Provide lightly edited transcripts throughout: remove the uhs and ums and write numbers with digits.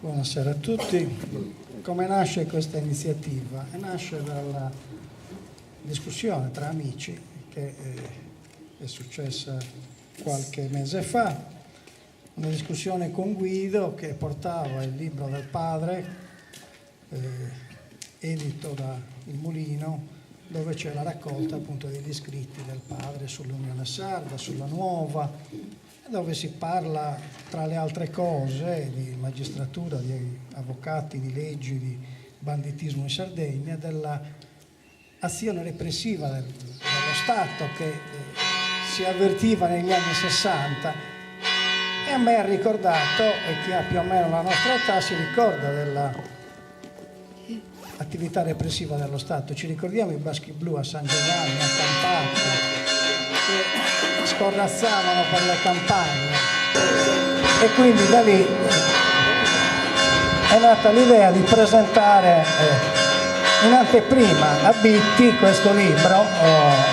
Buonasera a tutti. Come nasce questa iniziativa? Nasce dalla discussione tra amici che è successa qualche mese fa, una discussione con Guido che portava il libro del padre, edito da Il Mulino, dove c'è la raccolta appunto degli scritti del padre sull'Unione Sarda, sulla Nuova, dove si parla, tra le altre cose, di magistratura, di avvocati, di leggi, di banditismo in Sardegna, dell'azione repressiva dello Stato che si avvertiva negli anni 60, e a me ha ricordato, e chi ha più o meno la nostra età si ricorda dell'attività repressiva dello Stato. Ci ricordiamo i baschi blu a San Giovanni, a Campacchio, che scorrazzavano per le campagne, e quindi da lì è nata l'idea di presentare in anteprima a Bitti questo libro,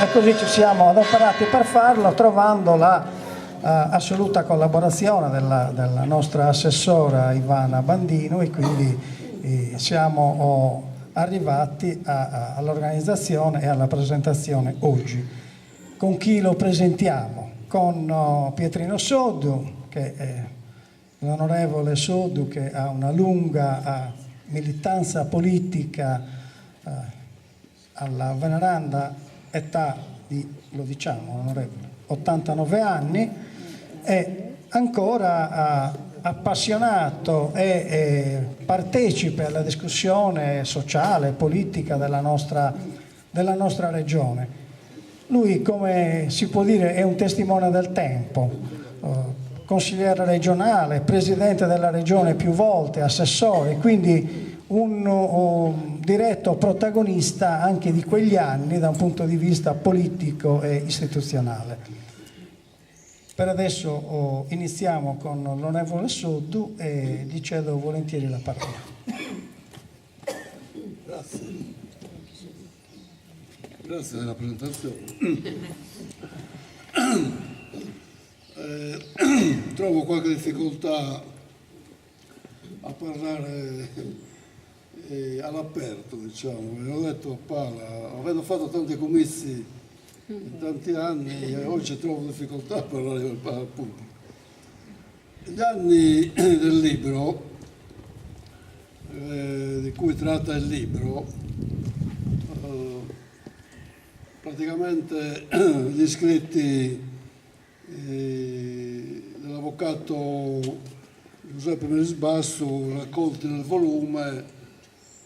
e così ci siamo adoperati per farlo, trovando la assoluta collaborazione della nostra assessora Ivana Bandino, e quindi siamo arrivati all'organizzazione e alla presentazione oggi. Con chi lo presentiamo? Con Pietrino Soddu, che è l'onorevole Soddu, che ha una lunga militanza politica alla veneranda età di, lo diciamo, onorevole, 89 anni, è ancora appassionato e partecipe alla discussione sociale e politica della nostra regione. Lui, come si può dire, è un testimone del tempo, consigliere regionale, presidente della regione più volte, assessore, quindi un diretto protagonista anche di quegli anni da un punto di vista politico e istituzionale. Per adesso iniziamo con l'onorevole Soddu e gli cedo volentieri la parola. Grazie. Grazie della presentazione. Trovo qualche difficoltà a parlare all'aperto, diciamo. L'ho detto a Pala, avendo fatto tanti comizi in tanti anni, oggi trovo difficoltà a parlare al pubblico. Gli anni del libro, di cui tratta il libro, praticamente gli scritti dell'avvocato Giuseppe Melisbassu, raccolti nel volume,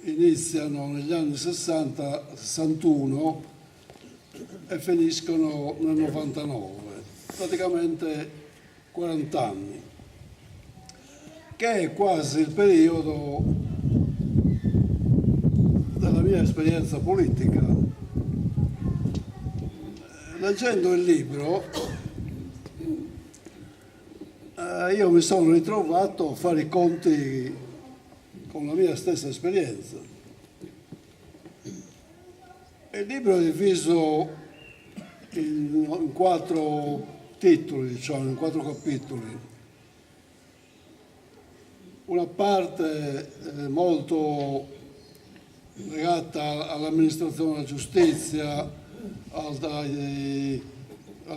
iniziano negli anni 60-61 e finiscono nel 99, praticamente 40 anni, che è quasi il periodo della mia esperienza politica. Leggendo il libro io mi sono ritrovato a fare i conti con la mia stessa esperienza. Il libro è diviso in 4 titoli, diciamo, in 4 capitoli. Una parte molto legata all'amministrazione della giustizia, alla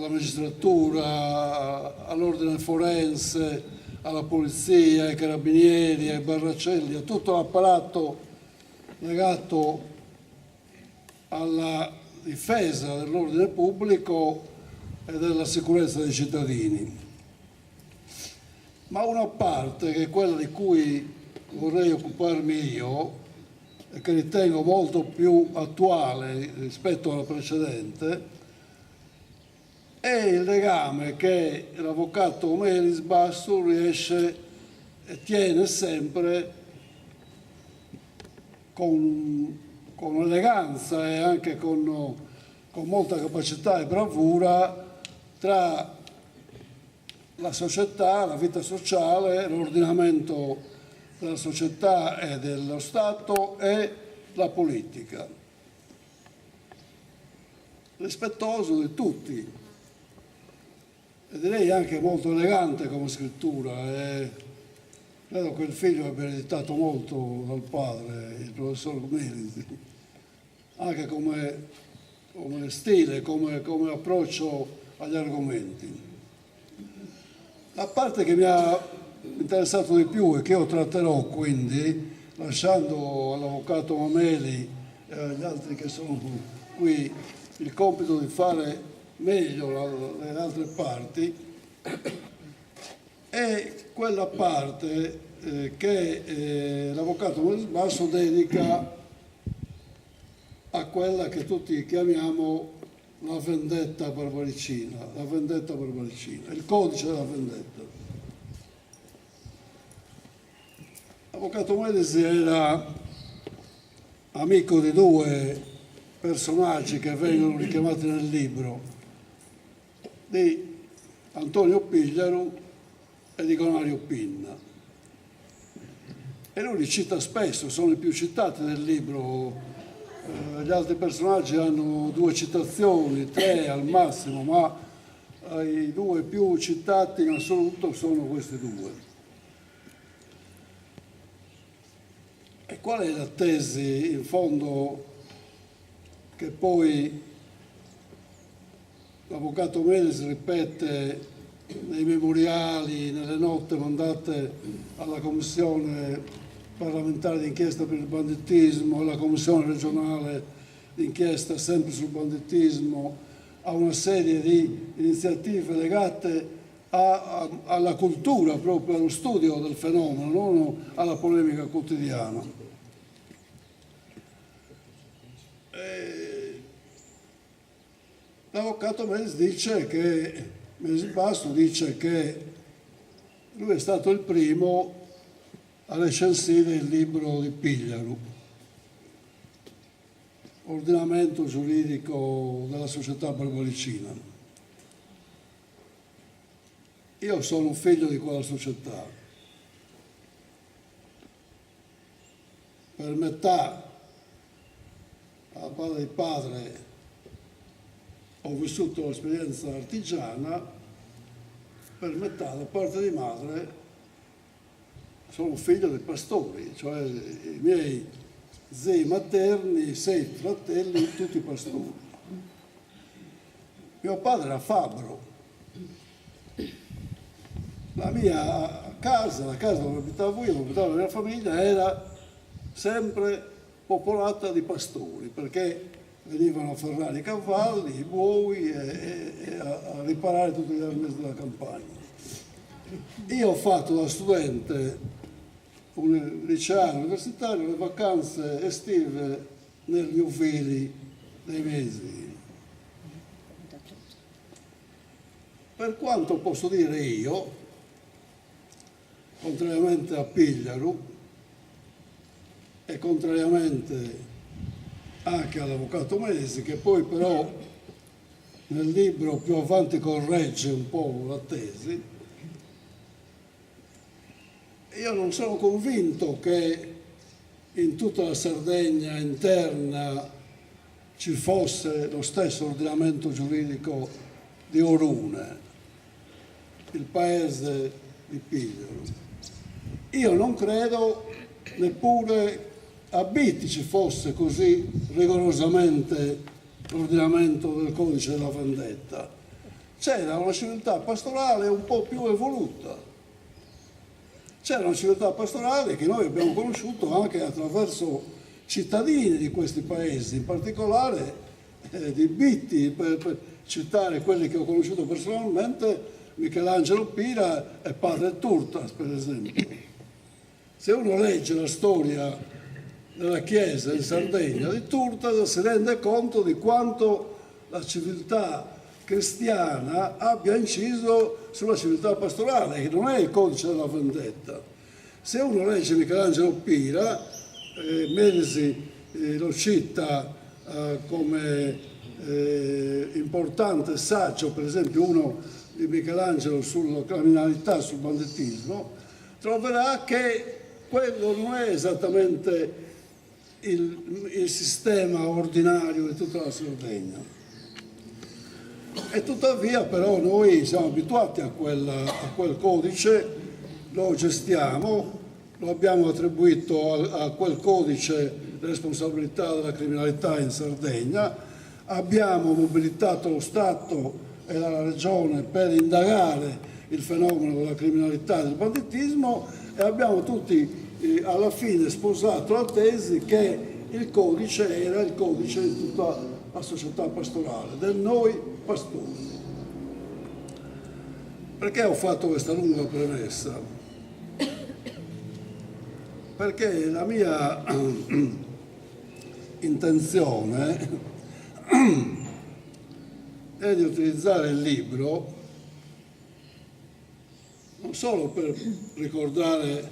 magistratura, all'ordine forense, alla polizia, ai carabinieri, ai barracelli, a tutto l'apparato legato alla difesa dell'ordine pubblico e della sicurezza dei cittadini. Ma una parte, che è quella di cui vorrei occuparmi io, e che ritengo molto più attuale rispetto alla precedente, è il legame che l'avvocato Melisbassu riesce e tiene sempre con eleganza e anche con molta capacità e bravura tra la società, la vita sociale, l'ordinamento della società e dello Stato e la politica, rispettoso di tutti, e direi anche molto elegante come scrittura, credo che il figlio abbia ereditato molto dal padre, il professor Melisi, anche come stile, come approccio agli argomenti. La parte che mi ha interessato di più e che io tratterò quindi, lasciando all'avvocato Mameli e agli altri che sono qui il compito di fare meglio le altre parti, è quella parte che l'avvocato Basso dedica a quella che tutti chiamiamo la vendetta barbaricina, il codice della vendetta. L'avvocato Melisi era amico di due personaggi che vengono richiamati nel libro, di Antonio Pigliaru e di Gonario Pinna. E lui li cita spesso, sono i più citati nel libro. Gli altri personaggi hanno 2 citazioni, 3 al massimo, ma i 2 più citati in assoluto sono questi 2. E qual è la tesi, in fondo, che poi l'avvocato Melisi ripete nei memoriali, nelle note mandate alla Commissione parlamentare d'inchiesta per il banditismo, alla Commissione regionale d'inchiesta sempre sul banditismo, a una serie di iniziative legate alla cultura, proprio allo studio del fenomeno, non alla polemica quotidiana. L'avvocato Melisi Basso dice che lui è stato il primo a recensire il libro di Pigliaru, Ordinamento giuridico della società barbaricina. Io sono un figlio di quella società. Per metà, alla parte di padre, ho vissuto l'esperienza artigiana, per metà, da parte di madre, sono figlio dei pastori, cioè i miei zii materni, 6 fratelli, tutti pastori. Mio padre era fabbro. La mia casa, la casa dove abitavo io, dove abitava la mia famiglia, era sempre popolata di pastori, perché venivano a ferrare i cavalli, i buoi e a riparare tutti gli armesi della campagna. Io ho fatto da studente un liceale universitario le vacanze estive negli uvili dei mesi. Per quanto posso dire io, contrariamente a Pigliaru e contrariamente anche all'avvocato Melisi, che poi però nel libro più avanti corregge un po' la tesi, io non sono convinto che in tutta la Sardegna interna ci fosse lo stesso ordinamento giuridico di Orune, il paese di Pigliaru. Io non credo neppure a Biti ci fosse così rigorosamente l'ordinamento del codice della vendetta. C'era una civiltà pastorale un po' più evoluta. C'era una civiltà pastorale che noi abbiamo conosciuto anche attraverso cittadini di questi paesi, in particolare di Bitti, per citare quelli che ho conosciuto personalmente, Michelangelo Pira e padre Turtas, per esempio. Se uno legge la storia della Chiesa in Sardegna di Turtas, si rende conto di quanto la civiltà cristiana abbia inciso sulla civiltà pastorale, che non è il codice della vendetta. Se uno legge Michelangelo Pira, Melisi lo cita come importante saggio, per esempio uno di Michelangelo sulla criminalità, sul banditismo, troverà che quello non è esattamente il sistema ordinario di tutta la Sardegna. E tuttavia però noi siamo abituati a quel codice, lo gestiamo lo abbiamo attribuito a quel codice di responsabilità della criminalità in Sardegna, abbiamo mobilitato lo Stato e la Regione per indagare il fenomeno della criminalità e del banditismo e abbiamo tutti alla fine sposato la tesi che il codice era il codice di tutta la società pastorale, del noi pastori. Perché ho fatto questa lunga premessa? Perché la mia intenzione è di utilizzare il libro non solo per ricordare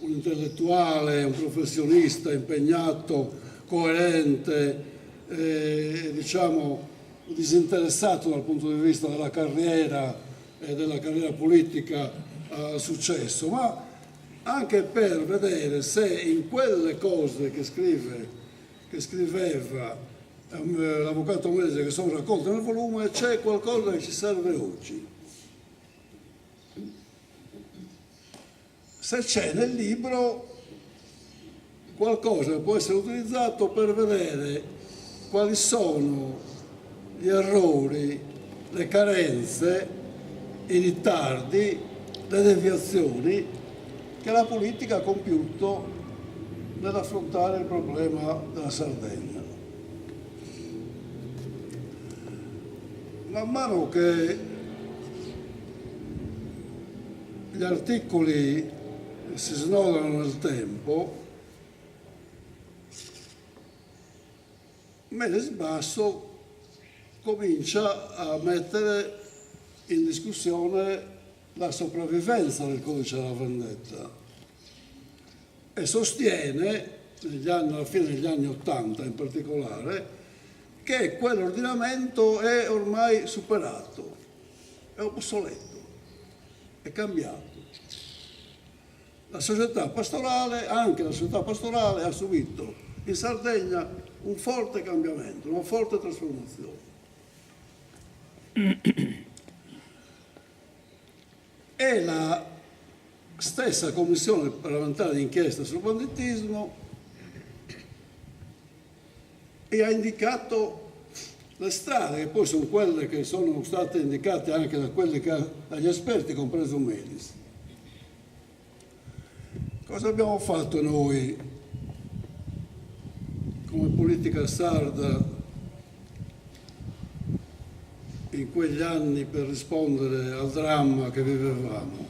un intellettuale, un professionista impegnato, coerente, diciamo disinteressato dal punto di vista della carriera e della carriera politica al successo, ma anche per vedere se in quelle cose che scriveva l'avvocato Mese, che sono raccolte nel volume, c'è qualcosa che ci serve oggi. Se c'è nel libro qualcosa che può essere utilizzato per vedere quali sono gli errori, le carenze, i ritardi, le deviazioni che la politica ha compiuto nell'affrontare il problema della Sardegna. Man mano che gli articoli si snodano nel tempo, Meles Basso comincia a mettere in discussione la sopravvivenza del codice della vendetta e sostiene, alla fine degli anni '80 in particolare, che quell'ordinamento è ormai superato, è obsoleto, è cambiato. La società pastorale, anche la società pastorale, ha subito in Sardegna un forte cambiamento, una forte trasformazione. E la stessa commissione parlamentare d'inchiesta sul banditismo ha indicato le strade, che poi sono quelle che sono state indicate anche dagli esperti, compreso Melis. Cosa abbiamo fatto noi come politica sarda in quegli anni per rispondere al dramma che vivevamo?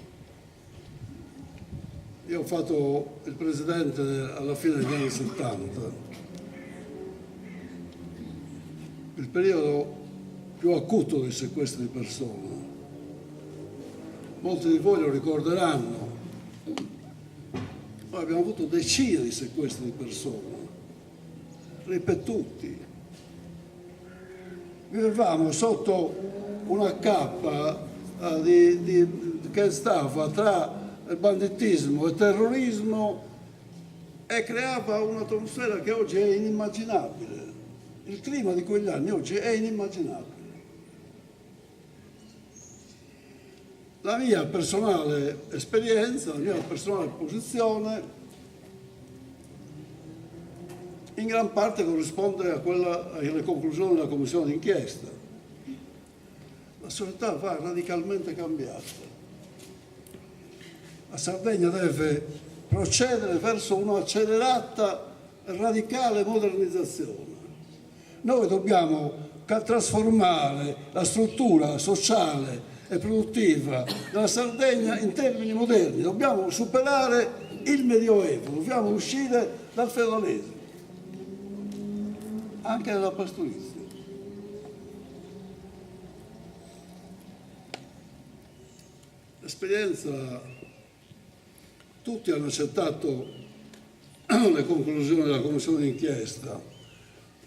Io ho fatto il presidente alla fine degli anni '70, il periodo più acuto dei sequestri di persone. Molti di voi lo ricorderanno. Noi abbiamo avuto decine di sequestri di persone, ripetuti. Vivevamo sotto una cappa che stava tra il banditismo e il terrorismo e creava un'atmosfera che oggi è inimmaginabile. Il clima di quegli anni oggi è inimmaginabile. La mia personale esperienza, la mia personale posizione, in gran parte corrisponde alle conclusioni della commissione d'inchiesta. La società va radicalmente cambiata. La Sardegna deve procedere verso un'accelerata e radicale modernizzazione. Noi dobbiamo trasformare la struttura sociale e produttiva della Sardegna in termini moderni. Dobbiamo superare il Medioevo, dobbiamo uscire dal feudalesimo, anche dalla pastorizia. L'esperienza, tutti hanno accettato le conclusioni della commissione d'inchiesta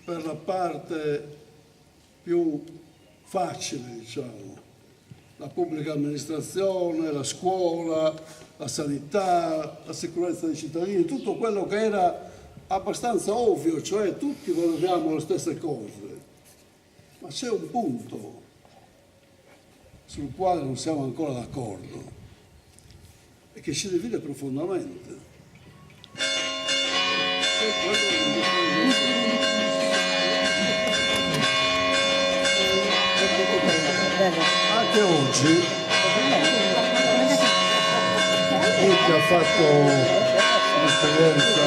per la parte più facile, diciamo, la pubblica amministrazione, la scuola, la sanità, la sicurezza dei cittadini, tutto quello che era abbastanza ovvio, cioè tutti volevamo le stesse cose. Ma c'è un punto sul quale non siamo ancora d'accordo e che ci divide profondamente. Anche oggi chi ha fatto un'esperienza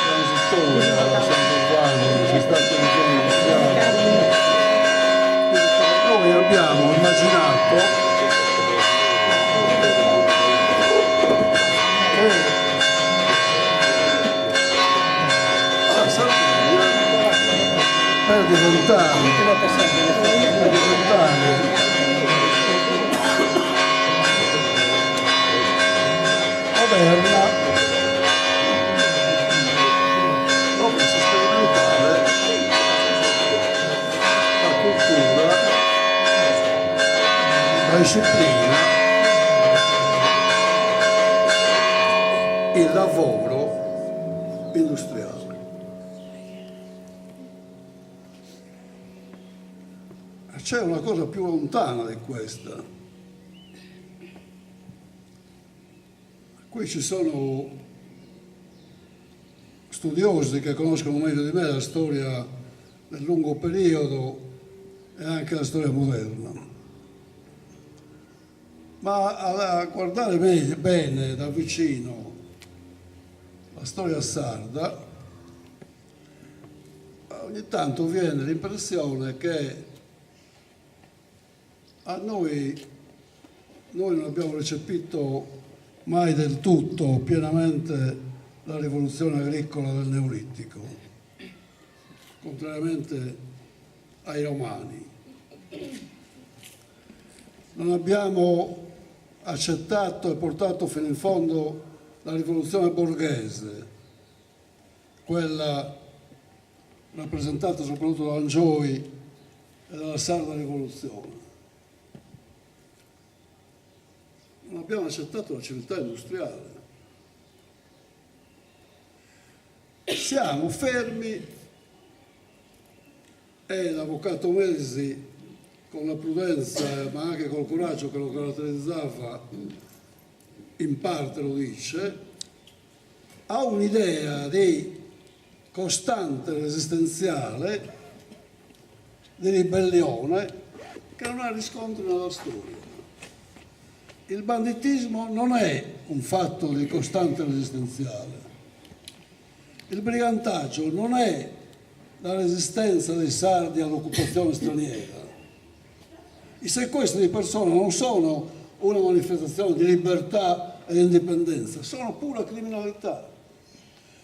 transitoria a San Giovanni, c'è stato un genere industriale. Noi abbiamo immaginato che la Sardegna perde 20 anni, moderna, proprio sperimentare la cultura, la disciplina, il lavoro industriale. C'è una cosa più lontana di questa. Qui ci sono studiosi che conoscono meglio di me la storia del lungo periodo e anche la storia moderna. Ma a guardare bene da vicino la storia sarda, ogni tanto viene l'impressione che a noi non abbiamo recepito mai del tutto, pienamente, la rivoluzione agricola del Neolitico, contrariamente ai romani. Non abbiamo accettato e portato fino in fondo la rivoluzione borghese, quella rappresentata soprattutto da Angioi e dalla sarda rivoluzione. Non abbiamo accettato la civiltà industriale. Siamo fermi e l'avvocato Mesi, con la prudenza ma anche col coraggio che lo caratterizzava, in parte lo dice, ha un'idea di costante resistenziale, di ribellione, che non ha riscontro nella storia. Il banditismo non è un fatto di costante resistenziale. Il brigantaggio non è la resistenza dei sardi all'occupazione straniera. I sequestri di persone non sono una manifestazione di libertà e di indipendenza, sono pura criminalità.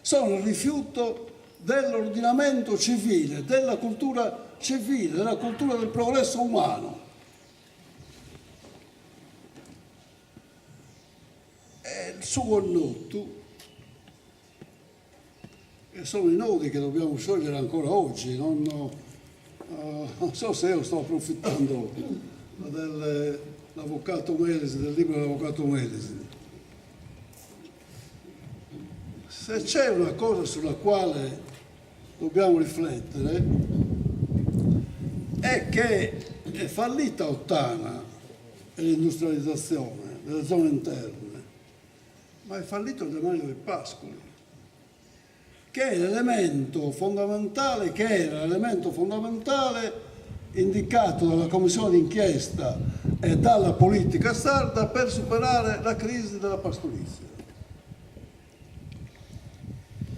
Sono il rifiuto dell'ordinamento civile, della cultura civile, della cultura del progresso umano. Il suo notto, e sono i nodi che dobbiamo sciogliere ancora oggi. Non so se io sto approfittando dell'avvocato Melisi, del libro dell'avvocato Melisi. Se c'è una cosa sulla quale dobbiamo riflettere è che è fallita Ottana e l'industrializzazione delle zone interne, ma è fallito il demanio dei pascoli, che è l'elemento fondamentale, che era l'elemento fondamentale indicato dalla commissione d'inchiesta e dalla politica sarda per superare la crisi della pastorizia.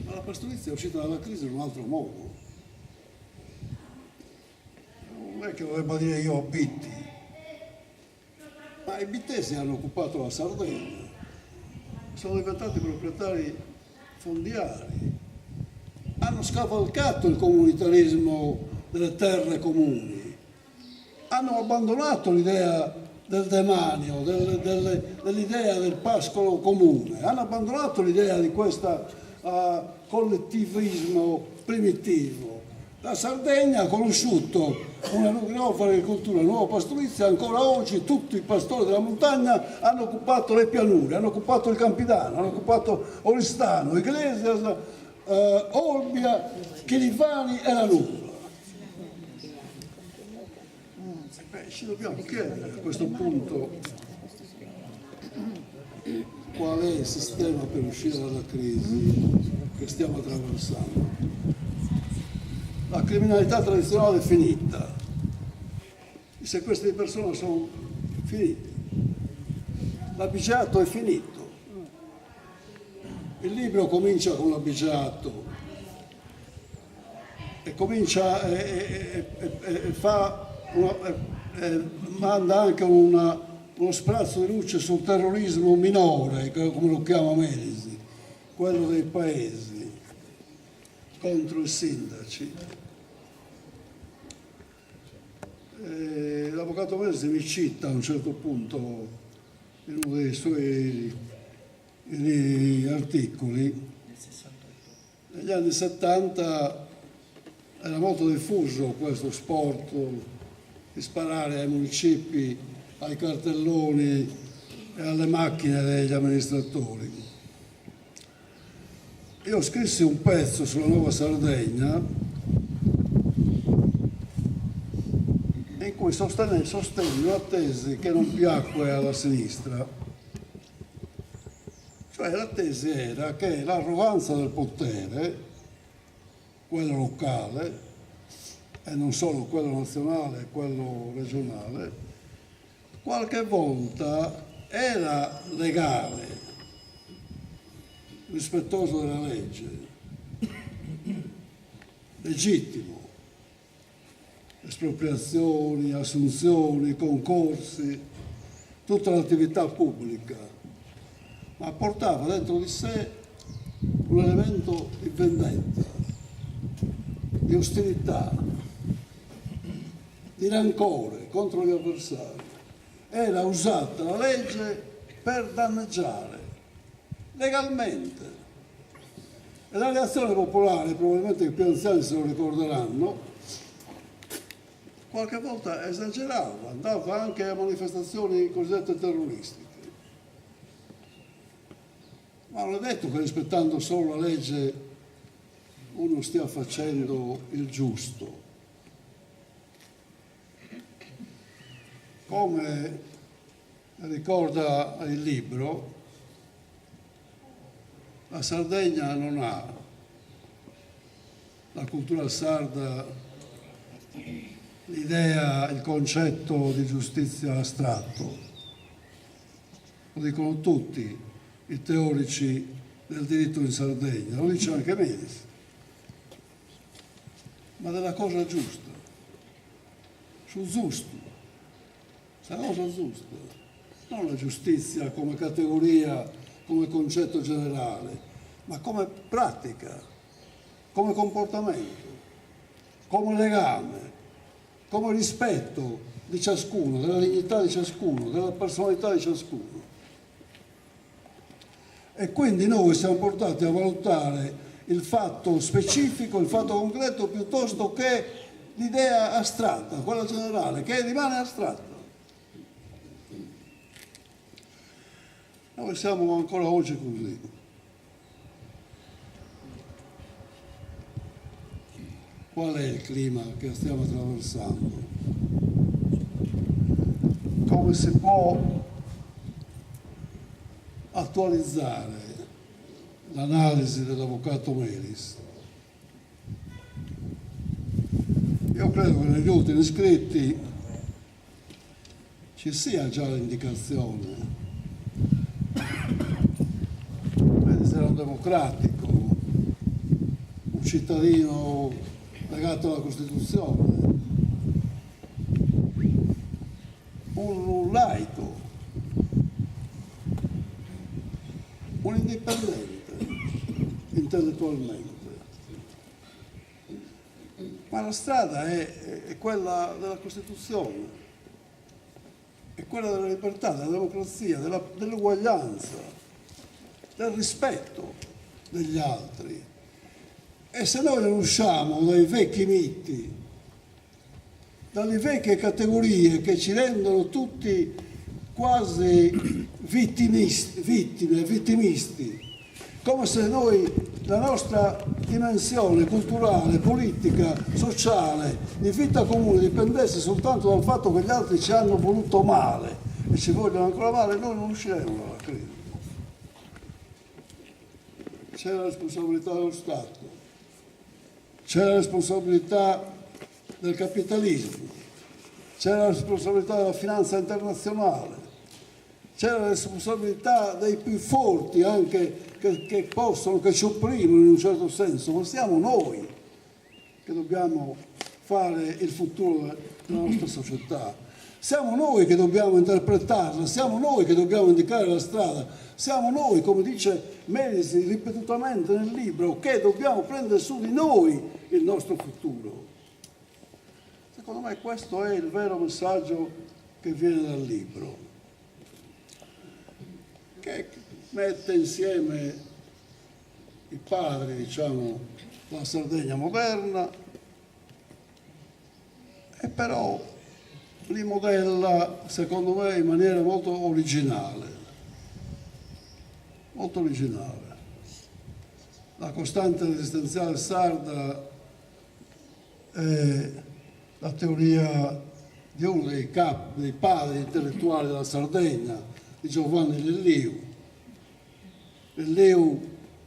Ma la pastorizia è uscita dalla crisi in un altro modo. Non è che dovrebbe dire io ho Bitti, ma i bittesi hanno occupato la Sardegna, sono diventati proprietari fondiari, hanno scavalcato il comunitarismo delle terre comuni, hanno abbandonato l'idea del demanio, dell'idea del pascolo comune, hanno abbandonato l'idea di questo collettivismo primitivo. La Sardegna ha conosciuto una nuova agricoltura, una nuova pastorizia. Ancora oggi tutti i pastori della montagna hanno occupato le pianure, hanno occupato il Campidano, hanno occupato Oristano, Iglesias, Olbia, Chirivani e la Nuvola. Ci dobbiamo chiedere a questo punto qual è il sistema per uscire dalla crisi che stiamo attraversando. La criminalità tradizionale è finita, i sequestri di persone sono finiti, l'abigeato è finito, il libro comincia con l'abigeato e comincia e manda anche uno sprazzo di luce sul terrorismo minore, come lo chiama Melisi, quello dei paesi contro i sindaci. L'avvocato Melisi mi cita a un certo punto in uno dei suoi articoli. Negli anni 70 era molto diffuso questo sport di sparare ai municipi, ai cartelloni e alle macchine degli amministratori. Io scrissi un pezzo sulla Nuova Sardegna in cui sostenni una tesi che non piacque alla sinistra. Cioè la tesi era che l'arroganza del potere, quello locale, e non solo quello nazionale, quello regionale, qualche volta era legale, rispettoso della legge, legittimo, espropriazioni, assunzioni, concorsi, tutta l'attività pubblica, ma portava dentro di sé un elemento di vendetta, di ostilità, di rancore contro gli avversari. Era usata la legge per danneggiare legalmente. E la reazione popolare, probabilmente i più anziani se lo ricorderanno, qualche volta esagerava, andava anche a manifestazioni cosiddette terroristiche. Ma non è detto che rispettando solo la legge uno stia facendo il giusto. Come ricorda il libro, la Sardegna non ha la cultura sarda, l'idea, il concetto di giustizia astratto. Lo dicono tutti i teorici del diritto in Sardegna, lo dice anche Melisi, ma della cosa giusta, sul giusto, la cosa giusta, non la giustizia come categoria, come concetto generale, ma come pratica, come comportamento, come legame, come rispetto di ciascuno, della dignità di ciascuno, della personalità di ciascuno. E quindi noi siamo portati a valutare il fatto specifico, il fatto concreto, piuttosto che l'idea astratta, quella generale, che rimane astratta. Noi siamo ancora oggi così. Qual è il clima che stiamo attraversando? Come si può attualizzare l'analisi dell'avvocato Melisi? Io credo che negli ultimi scritti ci sia già l'indicazione. Melisi era un democratico, un cittadino legato alla Costituzione, un laico, un indipendente intellettualmente. Ma la strada è quella della Costituzione, è quella della libertà, della democrazia, dell'uguaglianza, del rispetto degli altri. E se noi non usciamo dai vecchi miti, dalle vecchie categorie che ci rendono tutti quasi vittimisti, come se noi, la nostra dimensione culturale, politica, sociale, di vita comune dipendesse soltanto dal fatto che gli altri ci hanno voluto male e ci vogliono ancora male, noi non usciremo dalla crisi. c'è la responsabilità dello Stato, c'è la responsabilità del capitalismo, c'è la responsabilità della finanza internazionale, c'è la responsabilità dei più forti anche che ci opprimono in un certo senso, ma siamo noi che dobbiamo fare il futuro della nostra società. Siamo noi che dobbiamo interpretarla, siamo noi che dobbiamo indicare la strada, siamo noi, come dice Melisi ripetutamente nel libro, che dobbiamo prendere su di noi il nostro futuro. Secondo me questo è il vero messaggio che viene dal libro, che mette insieme i padri, diciamo, della Sardegna moderna, e però li modella, secondo me, in maniera molto originale. Molto originale. La costante resistenziale sarda è la teoria di uno dei padri intellettuali della Sardegna, di Giovanni Lelliu. Lelliu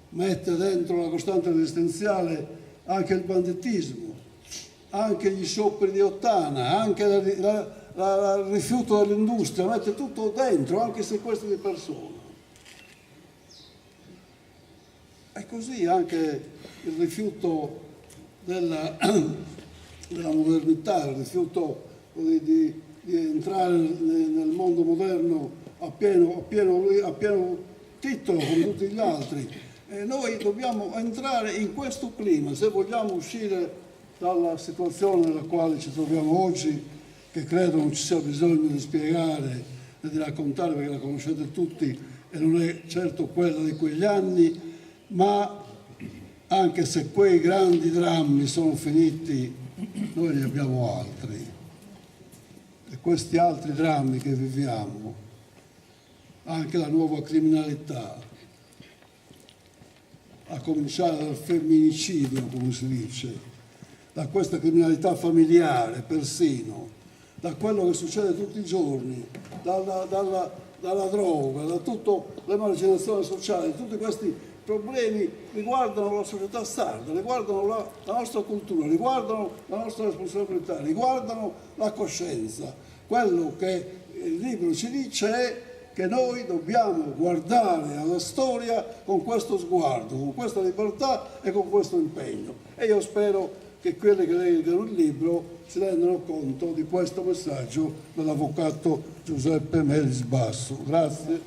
mette dentro la costante resistenziale anche il banditismo, anche gli scioperi di Ottana, anche il rifiuto dell'industria, mette tutto dentro, anche i sequestri di persone. E così anche il rifiuto della modernità, il rifiuto di entrare nel mondo moderno a pieno titolo come tutti gli altri. E noi dobbiamo entrare in questo clima se vogliamo uscire dalla situazione nella quale ci troviamo oggi, che credo non ci sia bisogno di spiegare e di raccontare perché la conoscete tutti e non è certo quella di quegli anni, ma anche se quei grandi drammi sono finiti, noi ne abbiamo altri. E questi altri drammi che viviamo, anche la nuova criminalità, a cominciare dal femminicidio, come si dice, da questa criminalità familiare persino, da quello che succede tutti i giorni, dalla droga, da tutta l'emarginazione sociale, tutti questi problemi riguardano la società sarda, riguardano la nostra cultura, riguardano la nostra responsabilità, riguardano la coscienza. Quello che il libro ci dice è che noi dobbiamo guardare alla storia con questo sguardo, con questa libertà e con questo impegno. E io spero che quelli che leggono il libro si rendano conto di questo messaggio dell'avvocato Giuseppe Melis Basso. Grazie.